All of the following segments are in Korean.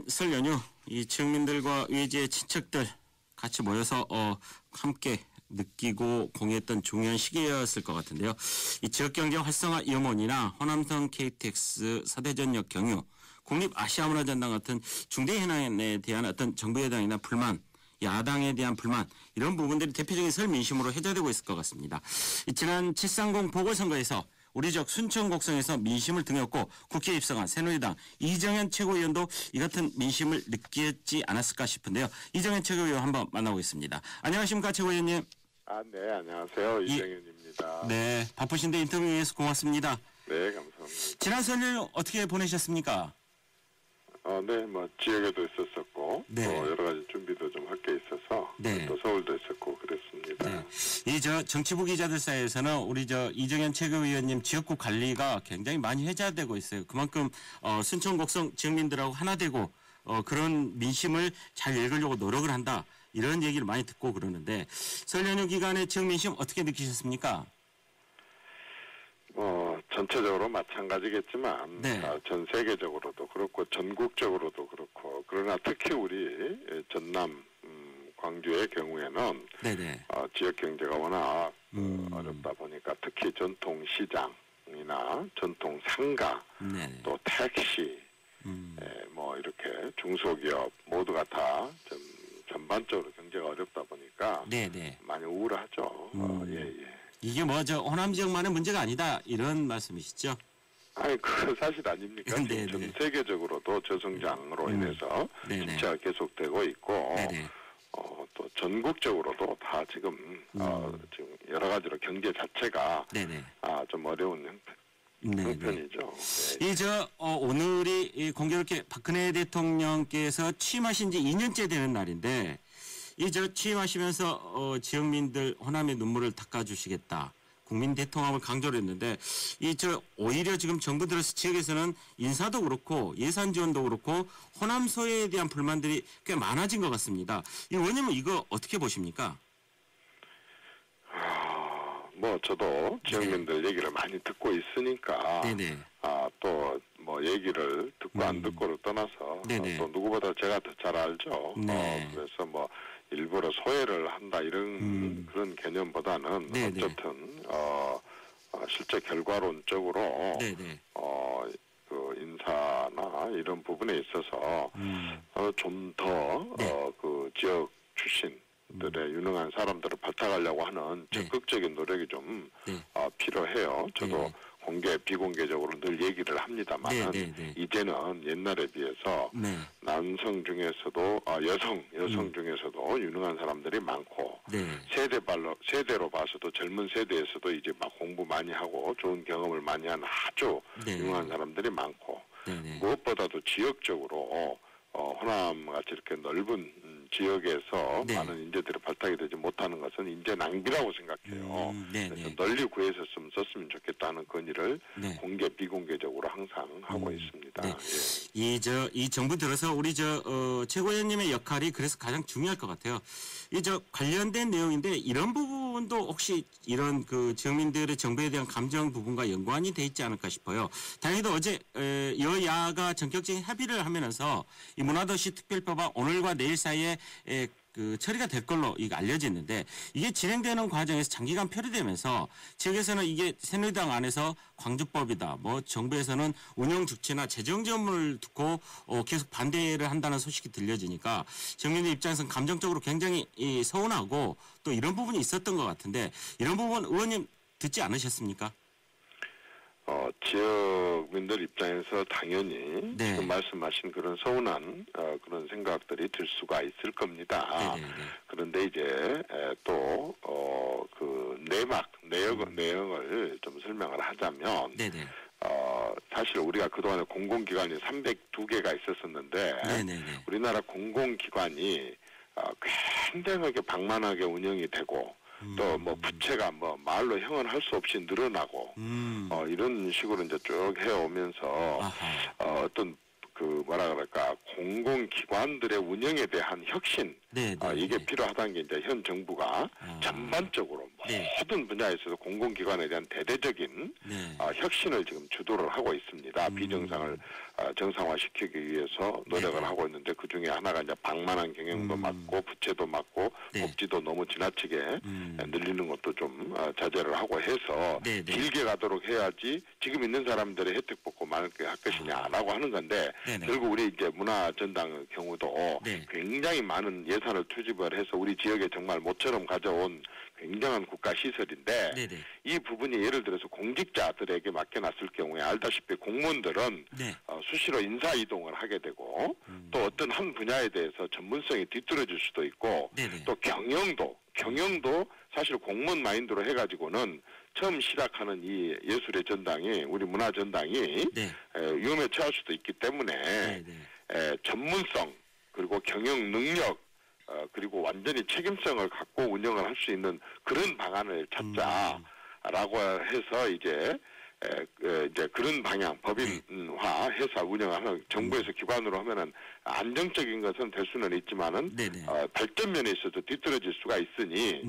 설 연휴 이 지역민들과 외지의 친척들 같이 모여서 함께 느끼고 공유했던 중요한 시기였을 것 같은데요. 이 지역경제 활성화 염원이나 호남선 KTX 서대전역 경유, 국립아시아문화전당 같은 중대 현안에 대한 어떤 정부 여당이나 불만, 야당에 대한 불만 이런 부분들이 대표적인 설 민심으로 해결되고 있을 것 같습니다. 지난 7.30 보궐선거에서 우리 지역 순천 곡성에서 민심을 등였고 국회에 입성한 새누리당 이정현 최고위원도 이 같은 민심을 느꼈지 않았을까 싶은데요. 이정현 최고위원 한번 만나보겠습니다. 안녕하십니까 최고위원님. 네, 안녕하세요. 이정현입니다. 네, 바쁘신데 인터뷰에서 고맙습니다. 네, 감사합니다. 지난 설을 어떻게 보내셨습니까? 네, 뭐 지역에도 있었었고 네. 또 여러 가지 준비도 좀 할 게 있어서 네. 또 서울도 있었고 그랬습니다. 네. 이 정치부 기자들 사이에서는 우리 이정현 최고위원님 지역구 관리가 굉장히 많이 회자되고 있어요. 그만큼 순천 곡성 지역민들하고 하나 되고 그런 민심을 잘 읽으려고 노력을 한다. 이런 얘기를 많이 듣고 그러는데 설 연휴 기간에 지역 민심 어떻게 느끼셨습니까? 전체적으로 마찬가지겠지만 네. 전 세계적으로도 그렇고 전국적으로도 그렇고 그러나 특히 우리 전남 광주의 경우에는 네네. 지역 경제가 워낙 어렵다 보니까 특히 전통 시장이나 전통 상가 네네. 또 택시 뭐 이렇게 중소기업 모두가 다 좀 전반적으로 경제가 어렵다 보니까 네네. 많이 우울하죠. 예. 이게 호남 지역만의 문제가 아니다 이런 말씀이시죠? 아니 그 사실 아닙니까? 네네. 전 세계적으로도 저성장으로 인해서 네네. 침체가 계속되고 있고 네네. 또 전국적으로도 다 지금 지금 여러 가지로 경제 자체가 네네. 좀 어려운 형편이죠. 네. 오늘이 공교롭게 박근혜 대통령께서 취임하신 지 2년째 되는 날인데 취임하시면서 지역민들 호남의 눈물을 닦아주시겠다. 국민 대통합을 강조를 했는데 오히려 지금 정부 들어서 지역에서는 인사도 그렇고 예산 지원도 그렇고 호남 소외에 대한 불만들이 꽤 많아진 것 같습니다. 이 의원님은 이거 어떻게 보십니까? 저도 지역민들 얘기를 많이 듣고 있으니까 네네. 또 뭐 얘기를 듣고 안 듣고를 떠나서 네네. 또 누구보다 제가 더 잘 알죠. 네. 그래서 뭐 일부러 소외를 한다 이런 그런 개념보다는 네네. 어쨌든 실제 결과론적으로 네네. 그 인사나 이런 부분에 있어서 좀 더 네. 그 지역 출신들의 유능한 사람들을 발탁하려고 하는 네. 적극적인 노력이 좀 네. 필요해요. 저도 네. 공개 비공개적으로 늘 얘기를 합니다만 네. 이제는 옛날에 비해서 네. 남성 중에서도 여성 중에서도 유능한 사람들이 많고 네. 세대로 봐서도 젊은 세대에서도 이제 막 공부 많이 하고 좋은 경험을 많이 하는 아주 네. 유능한 사람들이 많고 네네. 무엇보다도 지역적으로 호남같이 이렇게 넓은 지역에서 네. 많은 인재들이 발탁이 되지 못하는 것은 인재 낭비라고 생각해요. 그래서 널리 구해줬으면 썼으면 좋겠다는 건의를 네. 공개 비공개적으로 항상 하고 있습니다. 네. 예. 이 정부 들어서 우리 최고위원님의 역할이 그래서 가장 중요할 것 같아요. 관련된 내용인데 이런 부분도 혹시 이런 그 지역민들의 정부에 대한 감정 부분과 연관이 돼 있지 않을까 싶어요. 다행히도 어제 여야가 전격적인 합의를 하면서 이 문화도시 특별법안 오늘과 내일 사이에 그 처리가 될 걸로 알려졌는데 이게 진행되는 과정에서 장기간 표류되면서 지역에서는 이게 새누리당 안에서 광주법이다. 정부에서는 운영 주체나 재정 지원을 두고 계속 반대를 한다는 소식이 들려지니까 지역민들 입장에서는 감정적으로 굉장히 서운하고 또 이런 부분이 있었던 것 같은데 이런 부분 의원님 듣지 않으셨습니까? 지역민들 입장에서 당연히 네. 지금 말씀하신 그런 서운한 그런 생각들이 들 수가 있을 겁니다. 네네네. 그런데 이제 또 그 내용을 좀 설명을 하자면 네네. 사실 우리가 그동안에 공공기관이 302개가 있었었는데 네네네. 우리나라 공공기관이 굉장하게 방만하게 운영이 되고 또 부채가 말로 형언 할 수 없이 늘어나고 이런 식으로 이제 쭉 해오면서 어떤 공공기관들의 운영에 대한 혁신 이게 필요하다는 게 이제 현 정부가 전반적으로 네. 모든 분야에 있어서 공공기관에 대한 대대적인 네. 혁신을 지금 주도를 하고 있습니다. 비정상을 정상화시키기 위해서 노력을 네네. 하고 있는데 그 중에 하나가 이제 방만한 경영도 막고 부채도 막고 네. 복지도 너무 지나치게 늘리는 것도 좀 자제를 하고 해서 네네. 길게 가도록 해야지 지금 있는 사람들의 혜택 받고 많게 할 것이냐라고 하는 건데 네네. 결국 우리 이제 문화전당의 경우도 네. 굉장히 많은 예산을 투입을 해서 우리 지역에 정말 모처럼 가져온 굉장한 국가 시설인데 네네. 이 부분이 예를 들어서 공직자들에게 맡겨놨을 경우에 알다시피 공무원들은 네. 수시로 인사 이동을 하게 되고 또 어떤 한 분야에 대해서 전문성이 뒤떨어질 수도 있고 네네. 또 경영도 사실 공무원 마인드로 해가지고는 처음 시작하는 이 예술의 전당이 우리 문화전당이 네. 위험에 처할 수도 있기 때문에 네네. 전문성 그리고 경영 능력 그리고 완전히 책임성을 갖고 운영을 할 수 있는 그런 방안을 찾자라고 해서 이제 그런 방향 법인화해서 운영하는 정부에서 기관으로 하면은 안정적인 것은 될 수는 있지만은 네네. 발전면에 있어서 뒤떨어질 수가 있으니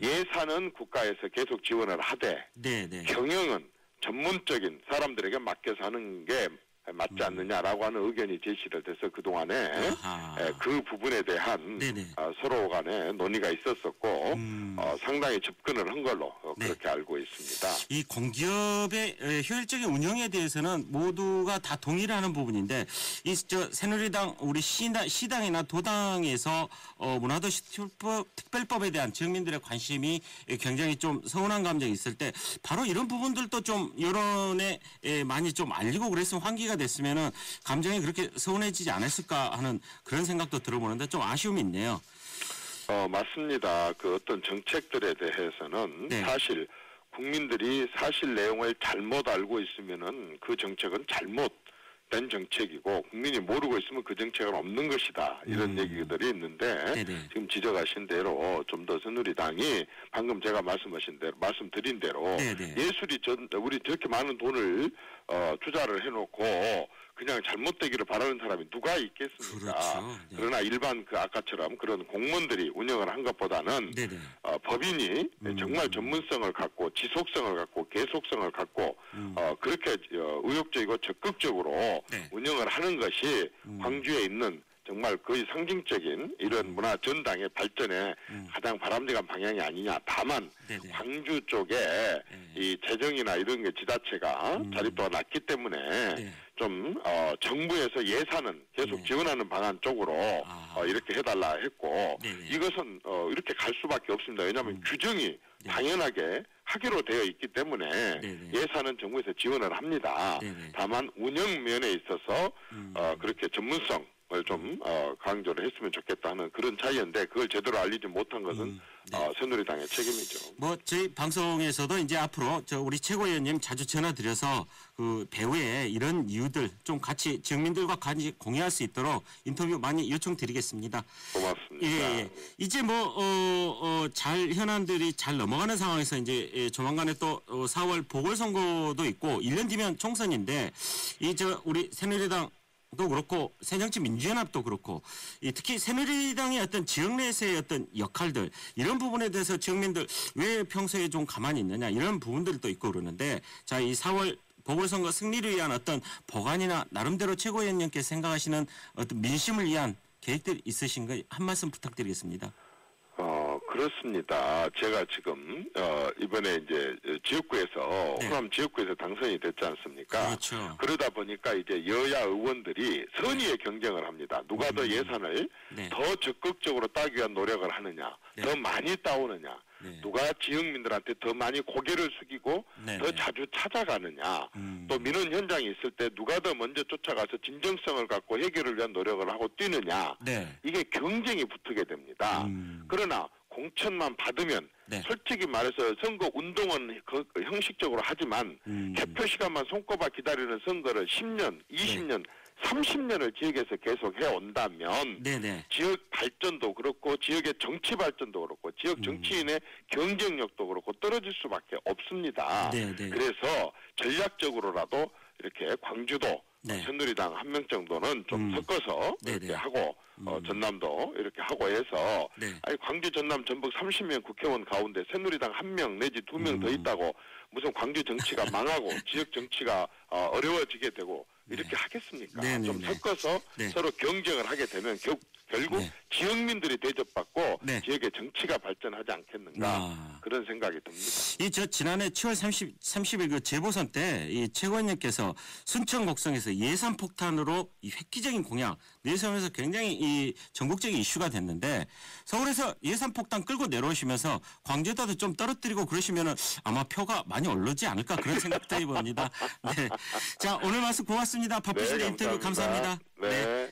예산은 국가에서 계속 지원을 하되 네네. 경영은 전문적인 사람들에게 맡겨서 하는 게 맞지 않느냐라고 하는 의견이 제시를 돼서 그동안에 그 부분에 대한 네네. 서로 간에 논의가 있었었고 상당히 접근을 한 걸로 그렇게 알고 있습니다. 이 공기업의 효율적인 운영에 대해서는 모두가 다 동의를 하는 부분인데 새누리당 우리 시당이나 도당에서 문화도시 특별법에 대한 지역민들의 관심이 굉장히 좀 서운한 감정이 있을 때 바로 이런 부분들도 좀 여론에 많이 좀 알리고 그랬으면 환기가 됐으면은 감정이 그렇게 서운해지지 않았을까 하는 그런 생각도 들어보는데 좀 아쉬움이 있네요. 맞습니다. 그 어떤 정책들에 대해서는 네. 사실 국민들이 사실 내용을 잘못 알고 있으면은 그 정책은 잘못된 정책이고 국민이 모르고 있으면 그 정책은 없는 것이다. 이런 얘기들이 있는데 네네. 지금 지적하신 대로 좀 더 새누리당이 방금 제가 말씀드린 대로 네네. 예술이 우리 저렇게 많은 돈을 투자를 해놓고 그냥 잘못되기를 바라는 사람이 누가 있겠습니까? 그렇죠. 네. 그러나 일반 아까처럼 그런 공무원들이 운영을 한 것보다는 네네. 법인이 정말 전문성을 갖고 지속성을 갖고 계속성을 갖고 그렇게 의욕적이고 적극적으로 네. 운영을 하는 것이 광주에 있는 정말 거의 상징적인 이런 문화 전당의 발전에 가장 바람직한 방향이 아니냐. 다만 네네. 광주 쪽에 이 재정이나 이런 게 지자체가 자립도가 낮기 때문에 네. 좀 정부에서 예산은 계속 네. 지원하는 방안 쪽으로 이렇게 해달라 했고 네네. 이것은 이렇게 갈 수밖에 없습니다. 왜냐하면 규정이 당연하게 하기로 되어 있기 때문에 네네. 예산은 정부에서 지원을 합니다. 네네. 다만 운영 면에 있어서 그렇게 전문성을 좀 강조를 했으면 좋겠다 하는 그런 차이인데 그걸 제대로 알리지 못한 것은 새누리당의 책임이죠. 뭐 저희 방송에서도 이제 앞으로 우리 최고위원님 자주 전화드려서 그 배후에 이런 이유들 좀 같이 지역민들과 같이 공유할 수 있도록 인터뷰 많이 요청드리겠습니다. 고맙습니다. 예. 이제 잘 현안들이 잘 넘어가는 상황에서 이제 조만간에 또 4월 보궐선거도 있고 1년 뒤면 총선인데 우리 새누리당 도 그렇고 새정치민주연합도 그렇고 특히 새누리당의 어떤 지역 내에서의 어떤 역할들 이런 부분에 대해서 지역민들 왜 평소에 좀 가만히 있느냐 이런 부분들도 있고 그러는데 자, 이 4월 보궐선거 승리를 위한 어떤 보관이나 나름대로 최고위원님께서 생각하시는 어떤 민심을 위한 계획들 있으신 거 한 말씀 부탁드리겠습니다. 그렇습니다. 제가 지금 이번에 이제 지역구에서 호남 지역구에서 당선이 됐지 않습니까? 그렇죠. 그러다 보니까 이제 여야 의원들이 선의의 경쟁을 합니다. 누가 더 예산을 더 적극적으로 따기 위한 노력을 하느냐, 더 많이 따오느냐, 누가 지역민들한테 더 많이 고개를 숙이고 더 자주 찾아가느냐, 또 민원 현장에 있을 때 누가 더 먼저 쫓아가서 진정성을 갖고 해결을 위한 노력을 하고 뛰느냐, 이게 경쟁이 붙게 됩니다. 그러나 공천만 받으면 솔직히 말해서 선거 운동은 형식적으로 하지만 개표 시간만 손꼽아 기다리는 선거를 10년, 20년, 30년을 지역에서 계속 해온다면 지역 발전도 그렇고 지역의 정치 발전도 그렇고 지역 정치인의 경쟁력도 그렇고 떨어질 수밖에 없습니다. 그래서 전략적으로라도 이렇게 광주도 네. 새누리당 한 명 정도는 좀 섞어서 이렇게 네네. 하고 전남도 이렇게 하고 해서 네. 아니 광주 전남 전북 30명 국회의원 가운데 새누리당 1명 내지 2명 더 있다고 무슨 광주 정치가 망하고 지역 정치가 어려워지게 되고 이렇게 하겠습니까? 네네네. 좀 섞어서 네. 서로 경쟁을 하게 되면 결국 네. 지역민들이 대접받고 네. 지역의 정치가 발전하지 않겠는가 그런 생각이 듭니다. 이 저 지난해 7월 30일 그 재보선 때 이 최고위원님께서 순천 곡성에서 예산 폭탄으로 이 획기적인 공약 내세우면서 굉장히 이 전국적인 이슈가 됐는데 서울에서 예산 폭탄 끌고 내려오시면서 광주에다도 좀 떨어뜨리고 그러시면은 아마 표가 많이 오르지 않을까 그런 생각도 해봅니다. 네. 자 오늘 말씀 고맙습니다. 바쁘신데 네, 인터뷰 감사합니다. 네.